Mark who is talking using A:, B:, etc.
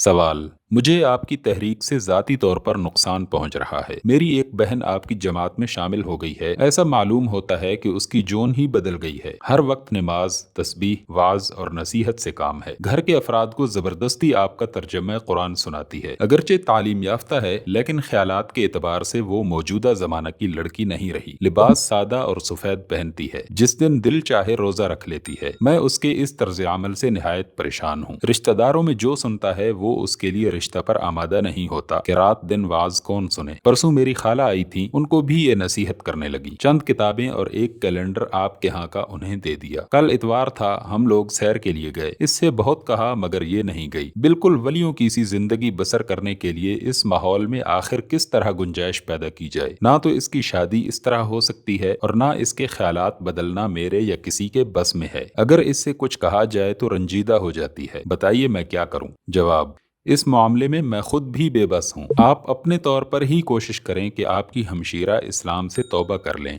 A: سوال: مجھے آپ کی تحریک سے ذاتی طور پر نقصان پہنچ رہا ہے۔ میری ایک بہن آپ کی جماعت میں شامل ہو گئی ہے۔ ایسا معلوم ہوتا ہے کہ اس کی جون ہی بدل گئی ہے۔ ہر وقت نماز، تسبیح، وعظ اور نصیحت سے کام ہے۔ گھر کے افراد کو زبردستی آپ کا ترجمہ قرآن سناتی ہے۔ اگرچہ تعلیم یافتہ ہے، لیکن خیالات کے اعتبار سے وہ موجودہ زمانہ کی لڑکی نہیں رہی۔ لباس سادہ اور سفید پہنتی ہے۔ جس دن دل چاہے روزہ رکھ لیتی ہے۔ میں اس کے اس طرز عمل سے نہایت پریشان ہوں۔ رشتہ داروں میں جو سنتا ہے وہ اس کے لیے رشتہ پر آمادہ نہیں ہوتا کہ رات دن واز کون سنے۔ پرسوں میری خالہ آئی تھی، ان کو بھی یہ نصیحت کرنے لگی۔ چند کتابیں اور ایک کیلنڈر آپ کے ہاں کا انہیں دے دیا۔ کل اتوار تھا، ہم لوگ سیر کے لیے گئے۔ اس سے بہت کہا مگر یہ نہیں گئی۔ بالکل ولیوں کی سی زندگی بسر کرنے کے لیے اس ماحول میں آخر کس طرح گنجائش پیدا کی جائے؟ نہ تو اس کی شادی اس طرح ہو سکتی ہے اور نہ اس کے خیالات بدلنا میرے یا کسی کے بس میں ہے۔ اگر اس سے کچھ کہا جائے تو رنجیدہ ہو جاتی ہے۔ بتائیے میں کیا کروں؟ جواب: اس معاملے میں خود بھی بے بس ہوں۔ آپ اپنے طور پر ہی کوشش کریں کہ آپ کی ہمشیرہ اسلام سے توبہ کر لیں۔